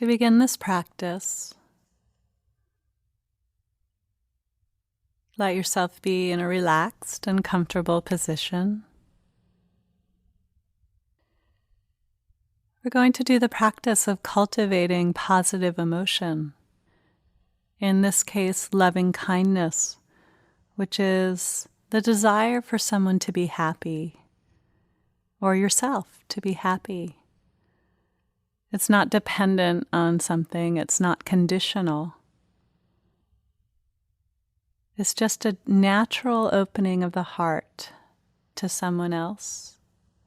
To begin this practice, let yourself be in a relaxed and comfortable position. We're going to do the practice of cultivating positive emotion. In this case, loving kindness, which is the desire for someone to be happy, or yourself to be happy. It's not dependent on something, it's not conditional. It's just a natural opening of the heart to someone else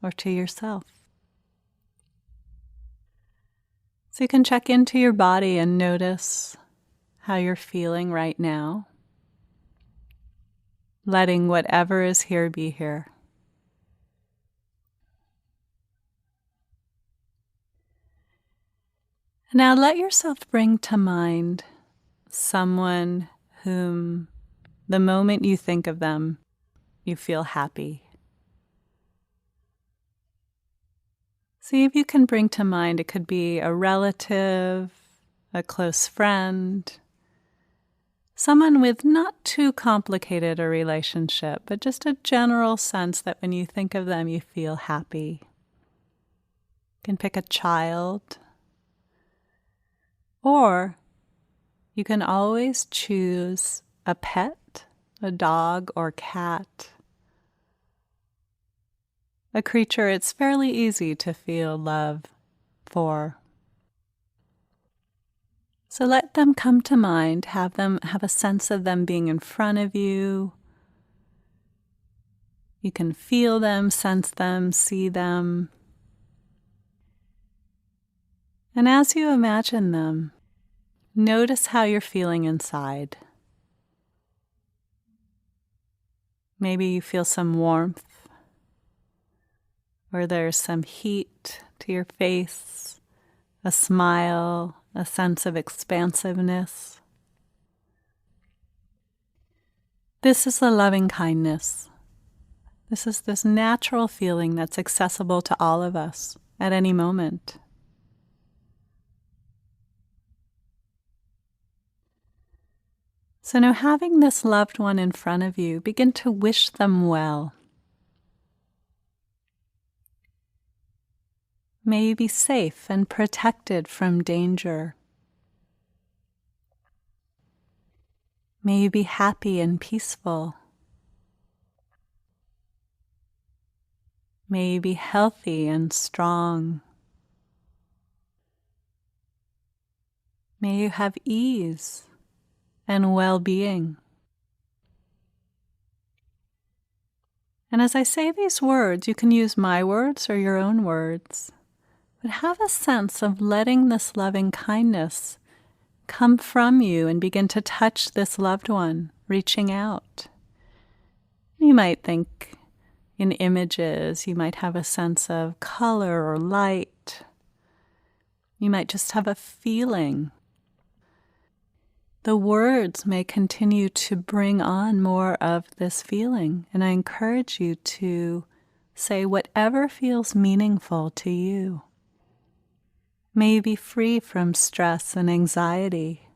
or to yourself. So you can check into your body and notice how you're feeling right now, letting whatever is here be here. Now let yourself bring to mind someone whom, the moment you think of them, you feel happy. See if you can bring to mind, it could be a relative, a close friend, someone with not too complicated a relationship, but just a general sense that when you think of them, you feel happy. You can pick a child. Or you can always choose a pet, a dog or cat, a creature it's fairly easy to feel love for. So let them come to mind, have a sense of them being in front of you. You can feel them, sense them, see them. And as you imagine them, notice how you're feeling inside. Maybe you feel some warmth, or there's some heat to your face, a smile, a sense of expansiveness. This is the loving kindness. This is this natural feeling that's accessible to all of us at any moment. So now, having this loved one in front of you, begin to wish them well. May you be safe and protected from danger. May you be happy and peaceful. May you be healthy and strong. May you have ease and well-being. And as I say these words, you can use my words or your own words, but have a sense of letting this loving kindness come from you and begin to touch this loved one, reaching out. You might think in images, you might have a sense of color or light. You might just have a feeling. The words may continue to bring on more of this feeling, and I encourage you to say whatever feels meaningful to you. May you be free from stress and anxiety.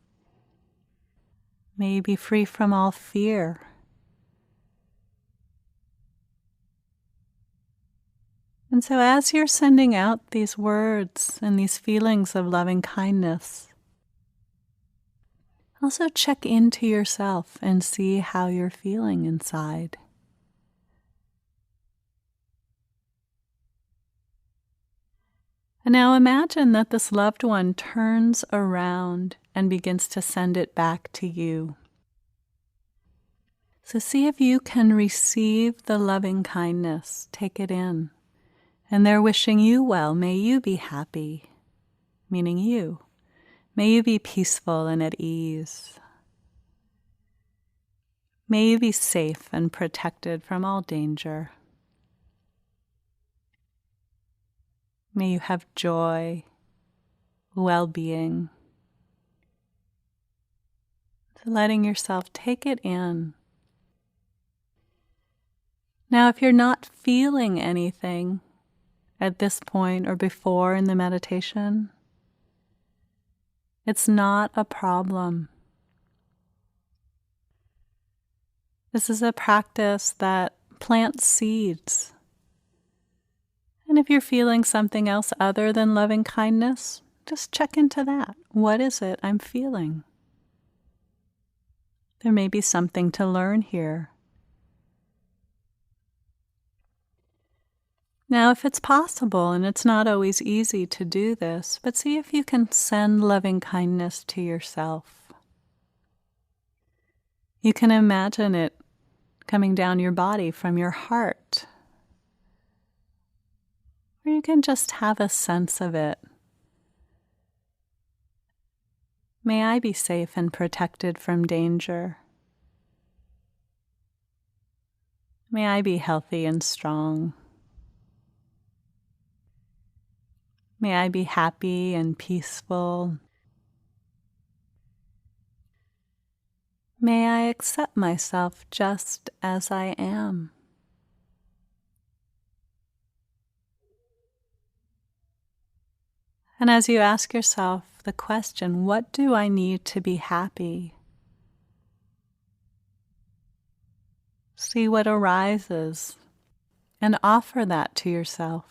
May you be free from all fear. And so as you're sending out these words and these feelings of loving kindness, also check into yourself and see how you're feeling inside. And now imagine that this loved one turns around and begins to send it back to you. So see if you can receive the loving kindness, take it in. And they're wishing you well. May you be happy, meaning you. May you be peaceful and at ease. May you be safe and protected from all danger. May you have joy, well-being. So letting yourself take it in. Now, if you're not feeling anything at this point or before in the meditation, It's not a problem. This is a practice that plants seeds. And if you're feeling something else other than loving kindness, just check into that. What is it I'm feeling? There may be something to learn here. Now, if it's possible, and it's not always easy to do this, but see if you can send loving kindness to yourself. You can imagine it coming down your body from your heart. Or you can just have a sense of it. May I be safe and protected from danger. May I be healthy and strong. May I be happy and peaceful. May I accept myself just as I am. And as you ask yourself the question, what do I need to be happy? See what arises and offer that to yourself.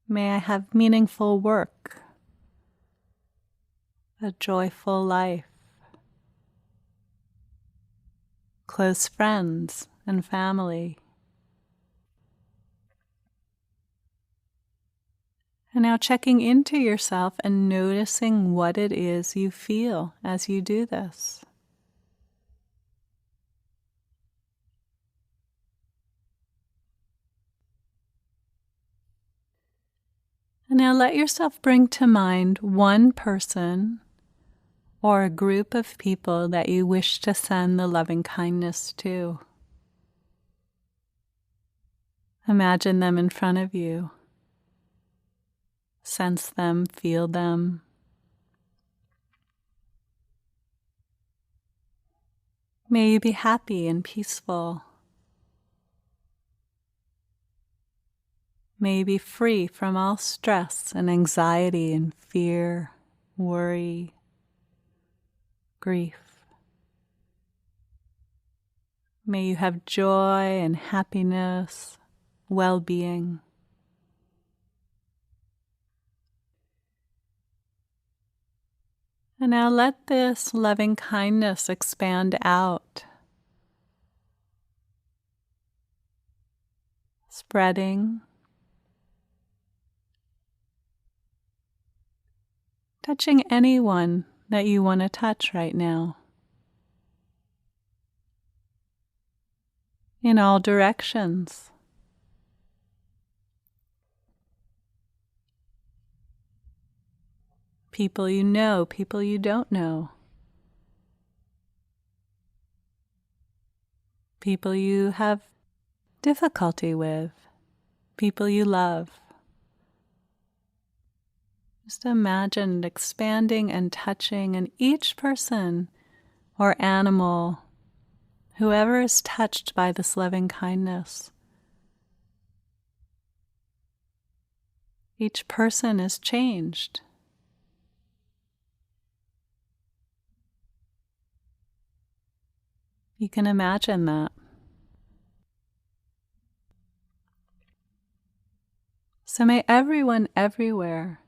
May I have meaningful work, a joyful life, close friends and family. And now checking into yourself and noticing what it is you feel as you do this. And now let yourself bring to mind one person or a group of people that you wish to send the loving kindness to. Imagine them in front of you. Sense them, feel them. May you be happy and peaceful. May you be free from all stress and anxiety and fear, worry, grief. May you have joy and happiness, well-being. And now let this loving kindness expand out, spreading, touching anyone that you want to touch right now, in all directions. People you know, people you don't know. People you have difficulty with. People you love. Just imagine expanding and touching, and each person or animal, whoever is touched by this loving kindness, each person is changed. You can imagine that. So may everyone everywhere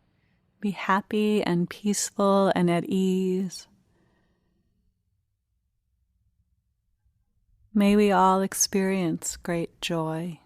be happy and peaceful and at ease. May we all experience great joy.